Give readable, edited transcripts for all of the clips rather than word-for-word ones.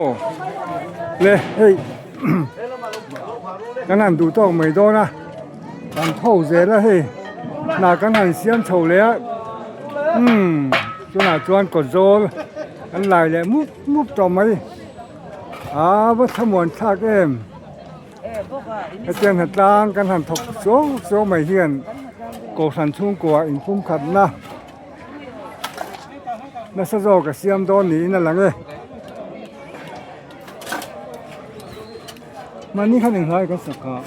โอ้เลยเฮ้ยกันนั่นดูต้องไม่โดนนะกันเท่าเสียแล้วเฮ้ยน่ากันนั่นเสียงโฉเลยจวนจวนกดโจลอันไหลเลยมุบต่อไหมวัฒนมวลท่าเกมอาจารย์หัดล้างกันหันถกโซไม่เฮียนโกสันชุ่งกัวอินพุ่มขัดนะน่าสะโจกับเสียมโดนหนีนั่นแหละไงมันนี่เขาหนึ่งร้อยก็สักครับ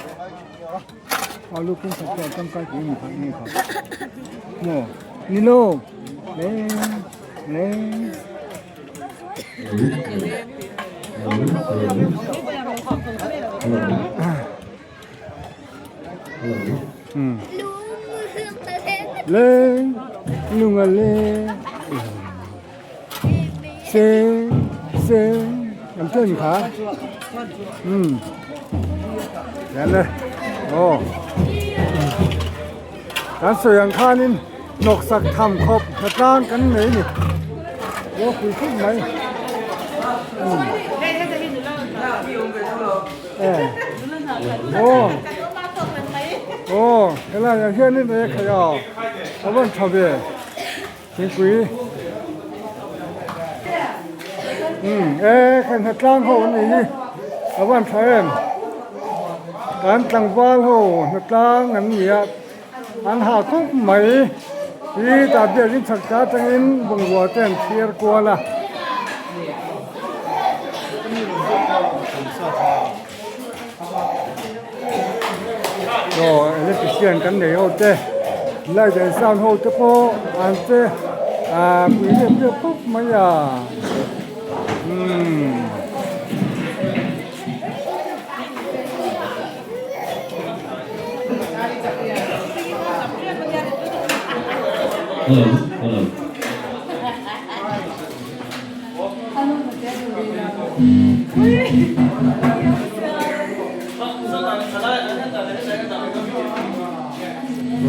เอาลูกขึ้นสักแต่ต้องการกี่หมื่นนี่ครับโม่นี่ลูกเล่เล่ลุงเล่เซน้ำเต้นขานั่นเลยโอ้การเสียงข้านี่นกสักทำครบกระจ้างกันไหนนี่โอ้คุยขึ้นไหมโอ้เวลาอย่างเช่นนี่เลยขยะเขาบอกชอบเลยกินคุยขันหัดล้างเขาวันนี้เขาบอกใช่การตั้งฟ้าเขาหัดล้างอันนี้อันหาคุกไหมที่ตาเบี้ยลิ้นสักการ์ตั้งอินบงวัวเต้นเชียร์กัวละโอ้เล็กเชียนกันเนี่ยโอ้เจ้ไล่ใจสาวโหดจะพออันเจ้คุยเรื่องปุ๊บมาอย่า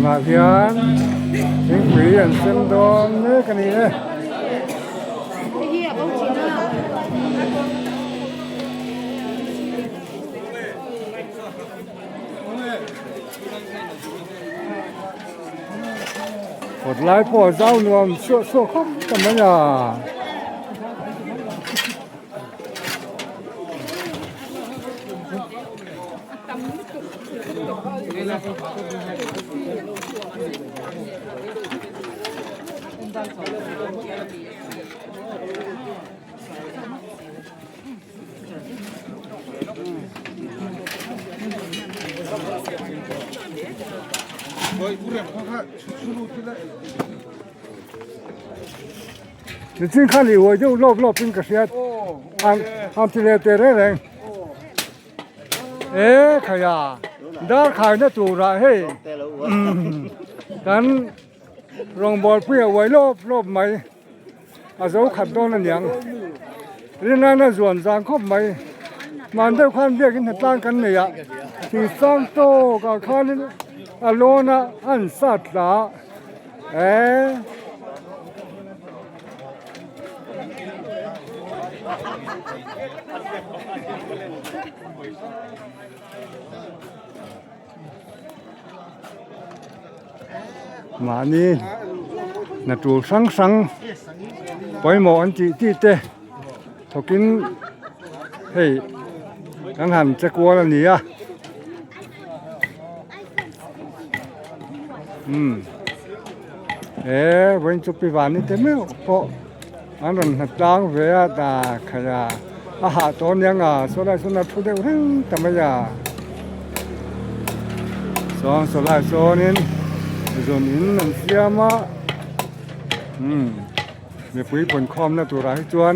มาเพียนทิ้งผีอันเส้นโดนนี่กันนี่เลยกดไลค์พอเจ้านวมชั่วครบทำไมอ่ะจริงๆข้าหลีหัวเจ้ารอบเป็นกระเสียดอันที่เลี้ยเตะแรงขยะด้าขายน่าตูระเฮ้ยกันรองบอลเพื่อไว้รอบไหมอาจจะขัดโดนนั่นอย่างเรื่องนั้นส่วนสางครบไหมมันได้ความเรียกกันต่างกันเนี่ยที่สร้างโตกับข้านี่อโลนะอันสัตว์ละมานี่นัดดูสังปล่อยหมออันจีเตะถ้ากินเฮ้ยกันหันจะกลัวแล้วหนีวันจุดปีวันนี้เต็มเลยเพราะอันนั้นหัดล้างเวลาตาขยะอาหารตอนยังส่วนพูดได้เรื่องแต่ไม่ยาส่วนนี้ส่วนนี้นั่นเสียมามีปุ๋ยผลคอมนะตัวร้ายจวน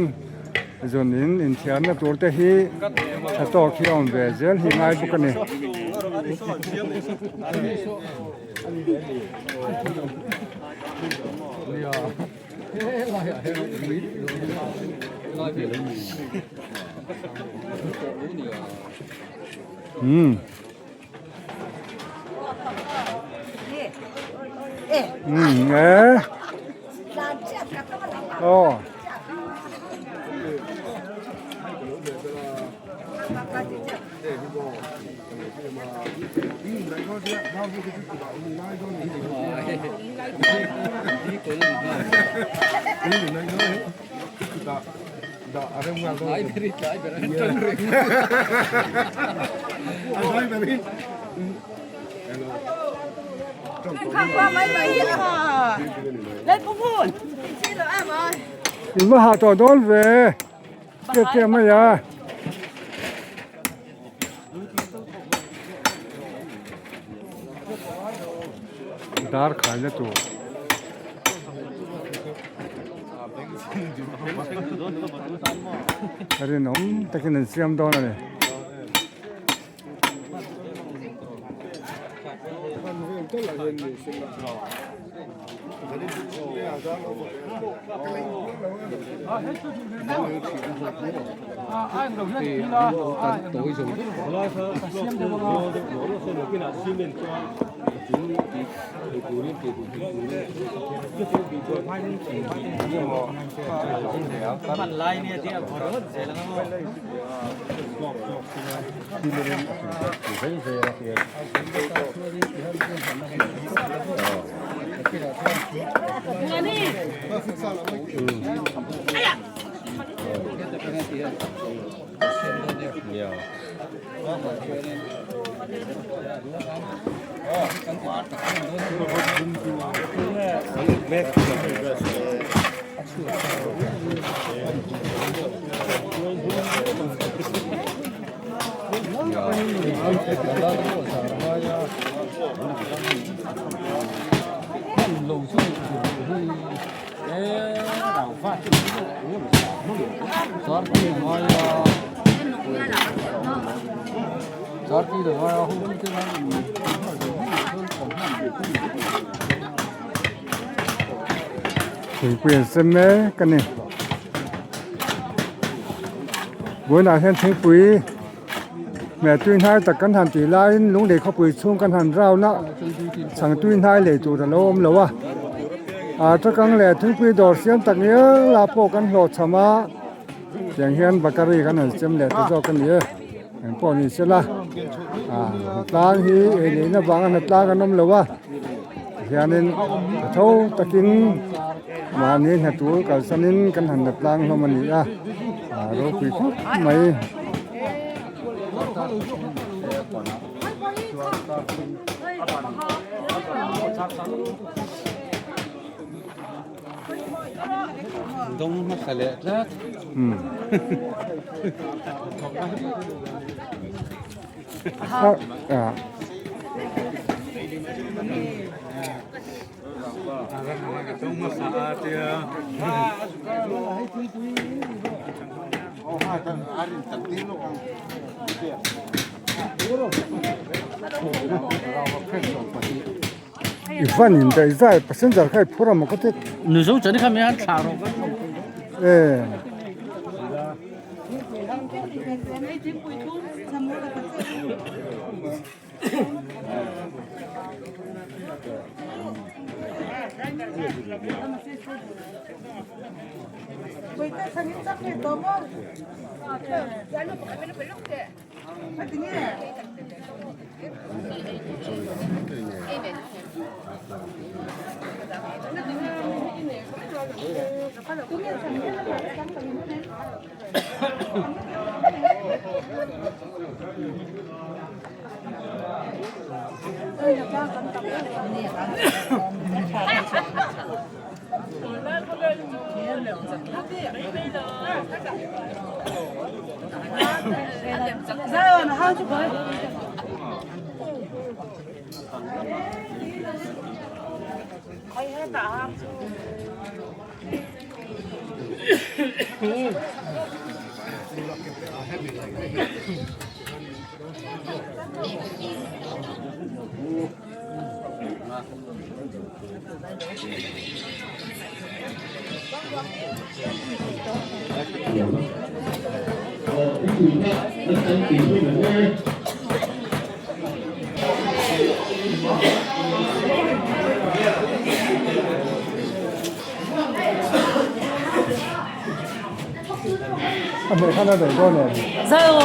ส่วนนี้อินเทียนนะตัวเตหีถ้าโตเขียวเวเจลหิง่ายบุกันนี่โอ้ Không qua mấy mấy lên cũng buồn xin lỗi em ơi Đi mà hạ trò đón về tiếp theo mới à dar khai là tụ cái này nó ta cái này xem đó nàyมันไล่เนี่ยที่พอรถเสร็จแล้วthì quyền xem mé cái này bữa nào xem thấy quý mẹ tuyên hai tập căn hàn tỷ lai lúc đểเขาปุ๋ยช่วงกันหันเรานะสั่งtuyนhaiเลยตัวแต่ละอมแล้ววะถ้ากังแหล่ถึงปีดอกเสียงตักเนี้ยลาโปกันโหลดสมาอย่างเฮียนบักกะรีกันหันเสียมแหล่ตัวจอกันเนี้ยอย่างพวกนี้เสียละตาฮีเอ็นี่นะบางอันตากันนมแล้ววะเฮียนินเท่าตะกินมานี้หัดตัวกับสนินกันหันตางเรามันนี่เราคุยคุยไหมต้องมาขายแล้วต้องมาสะอาดเดียวอีฟันยินได้ใจภาษาจีนใครพูดมาก็ได้หนูส่งจะได้คำนี้ชาโร่Hãy subscribe cho kênh Ghiền Mì Gõ để không bỏ lỡ อันไหนขนาดไหนก็เนี่ย 사연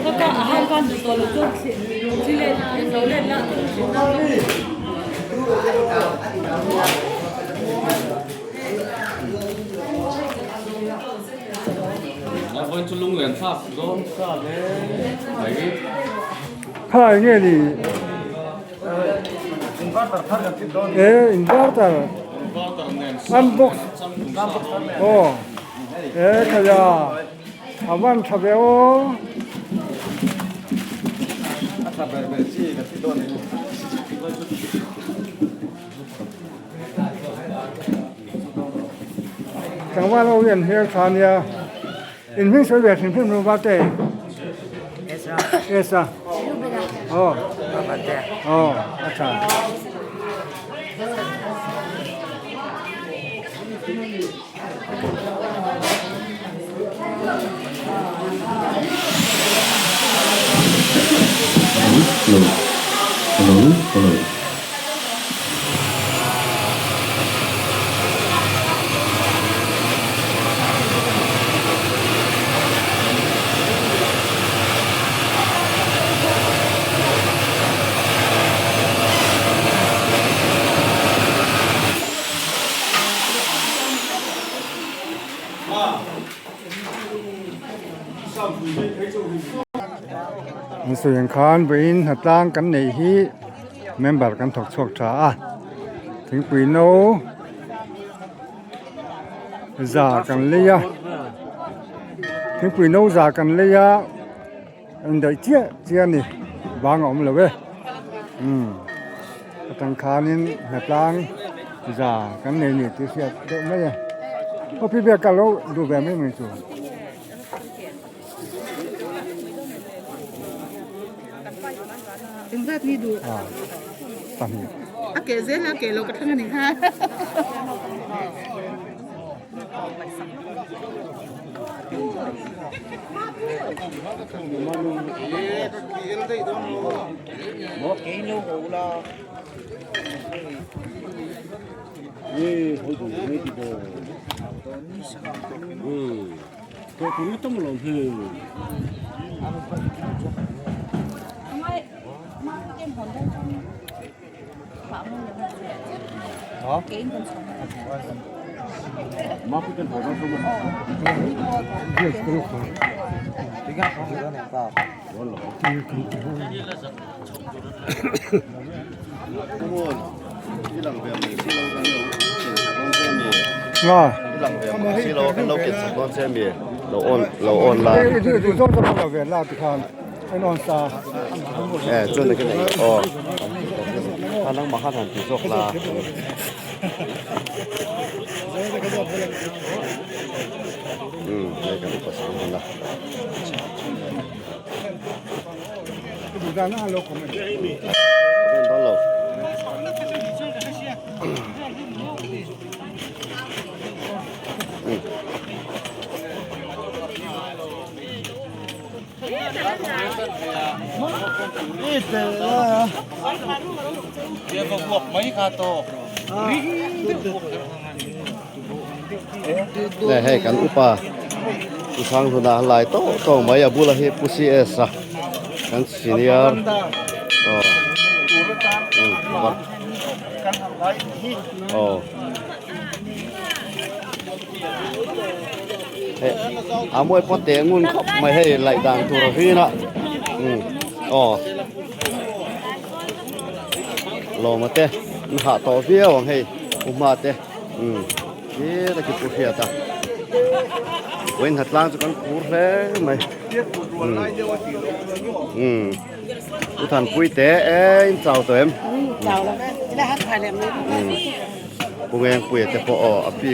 그러니까 한칸 걸로 좀 실내 놀래나 Nó vẫn cho lung liền pháp rồi. Đấy. ผ้าอย่างเงี้ยดิอินเวอร์เตอร์ Có tầm nền อันบ็อกซ์ xăm cùng sao. โอ้ขยะอาวันทำเบลจังว่าเราเรียนเฮียชาเนี่ยอินพิ้งสวยแบบอินพิ้งรู้ว่าเต้เอสอะโอ้โอ้อาจารย์ Hello. mình sử dụng khán bên hợp tác cái này hi member kan thok chok tha thing pui no za kan leya thing pui no za kan leya anh đợi chia ni bang om lo we tang khanin hợp tác za kan này ni ti sia do me ya ko pi be ka lo du be me me chu Tiếng Pháp đi đủ. tan hi Kể dễ là kể lâu cái thằng này ha. ngon Silo kan lâu kiện sạch con xem bìa lâu ôn là du zo zo ba ve la ti khan anh on sa chuẩn là cái này khả năng mà hát hẳn thì dọc là đây cái này có sáng hơn là du da na lo ko me bên đó lâu Dia có cuộc mấy ca to. này hay cắn upa usang tu dah lai to mai abu lah he pusi esa kan senior oh amoi pote ngun khop mai hay lại đàn tu rồi hi na lo mà te hạ to phía hoàng hay mà te thế là cái cuộc hiện ta quên thật lang cho con cú thế mày tu thành quý tế em chào tụi em Chào lắm. Đã hát phải làm nữa. cùng em quý tế phổ ở phía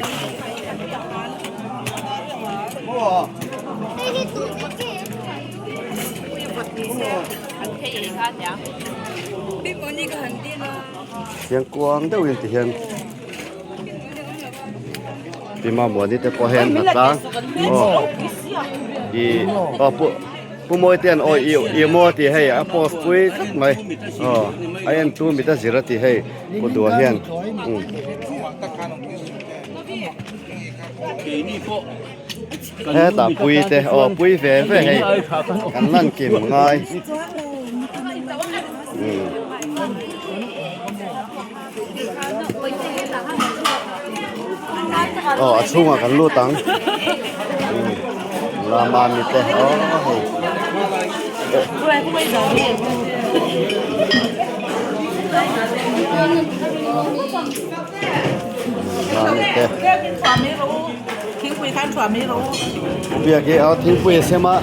hiện quang đâu hiện thì hiện vì mà muốn đi tới có hiện thật lang thì phụ mỗi tiền ôi yêu mua thì hay à post quý mày ai em tu mình ta gì thì hay có đùa hiện แค่ตาปุยเตะอ๋อปุยเฟ่เฟ่ให้กันนั่นกินง่ายอ๋อช่วงกันลู่ตังลามามิเตะอ๋อลามิเตะ 船没路，听会看船没路。 เบียกี้เอาทิ้งปุยเสียมา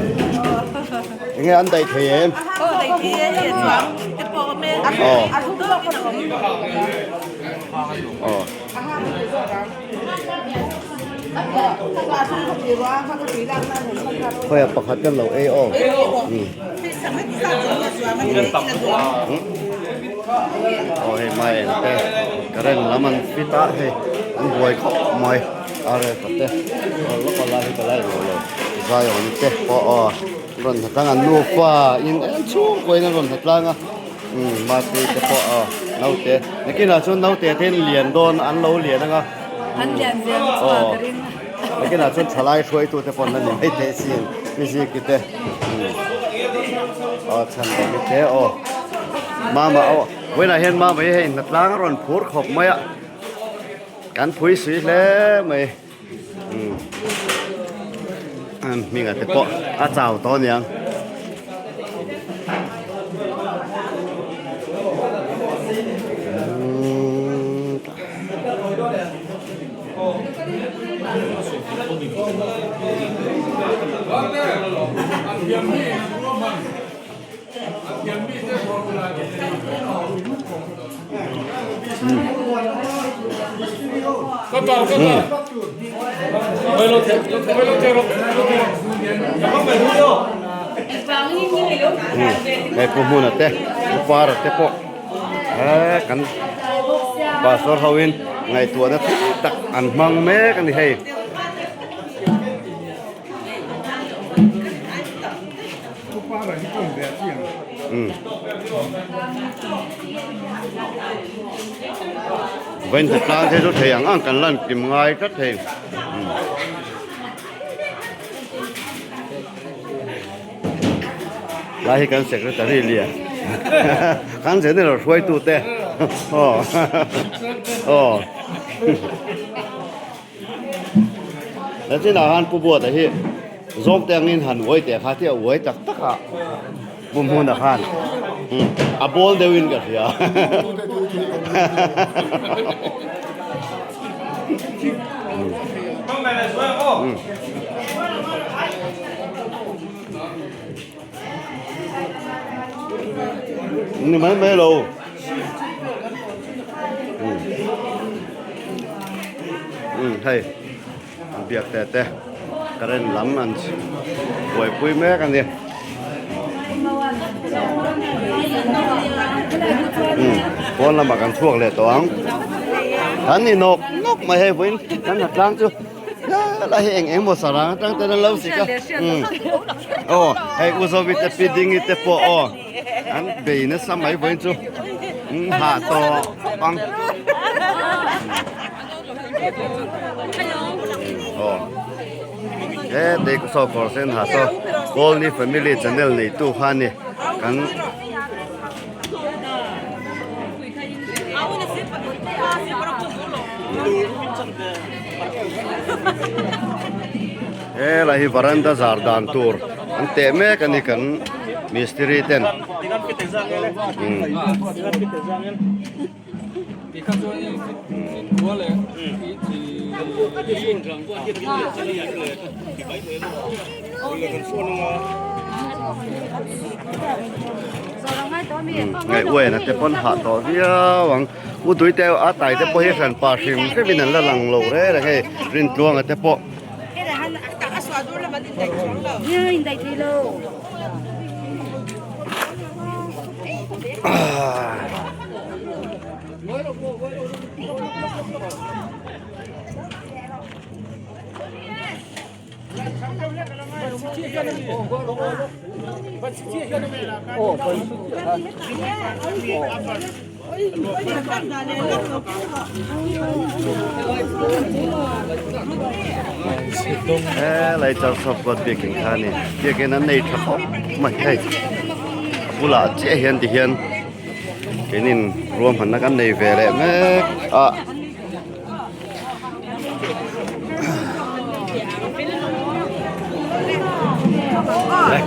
ยังไงอันใดเทียม 哦，那天也船，一包没，啊，土豆不能。 อ๋อ ค่อยประคัดกันเราเออโอ้ยไม่แต่กระเด็นแล้วมันฟิตาให้อันบวยเขาไม่อะไรก็แต่แล้วก็ไล่ก็ไล่เลยใช่วันนี้เตะพอรอนทั้งอันนูฟ้าอินช่วงก่อยนั่นรอนทั้งล่างอ่ะมาตีเตะพอเราเตะเมื่อกี้เราชวนเราเตะเทนเหรียญโดนอันเราเหรียญนะครับ 很简单，做个人。 เมื่อกี้เราชวนฉลายช่วยตัวเตะปนนั่นเองไม่เตะสิไม่สิกิเตะฉันก็ไม่เตะมาเอาเวลาเห็นมาไม่เห็นนัดล้างรอนพูดขบไม่อะการพูดสิแล้วไม่มีกันแต่ปะอาเจ้าตอนยังก็ต่อก็ต่อไม่ลงเทไม่ลงเทหรอกอย่าเพิ่งไปรู้เยอะ ไอ้พวกมันเตะฟาร์เตะปะกันบาสอร์ฮาวินไงตัวนั้นตักอันมังแม่กันดิเฮ้ยเว้นแต่กลางเทศเทียงอ่างกันลั่นกิมง่ายก็เทียงลายกันเสกแล้วจะรีเลียกันเสร็จนี่เราช่วยตู้เต้แล้วที่นาฮันผู้บวชแต่ที่โจมแต่งนินหันไว้แต่ข้าที่เอาไว้ตักตักอะบุ้มหุ่นตะขันอาบอลเดวินกันเสียนี่มันไม่รู้เฮ้ยเบียกแต่กระเด็นล้ำมันป่วยปุ้ยแม่กันเนี่ยคนละมากันช่วงเลยตัวอันนี้นกไม่ให้วินนั่นหนักล้างจุแล้วเองหมดสาระตั้งแต่นั้นแล้วสิก็โอ้ให้อุศวิทย์ปีดิ้งอีแต่ปออันเบย์นั่นสมัยวินจุหาต่อปังโอ้เด็กสอบคอร์เซนหาต่อ all นี่ family channel นี่ตู้ฮันนี่กันlah hi veranda zardan tur ante me kan ikan mistri ten ngày quê là cái con hạ to với vắng u tuổi teo á tài cái bôi hết pa sim cái bên là lằng lầu đấy là cái rin tuông là cái bộ nhưng đại thì lâu lại cho sập vật việc cảnh khá này việc cáiนั้นnày thật khó mà hay cú là dễ hiền thì hiền cái nên rùm hẳn cái này về lại mẹ à Lên.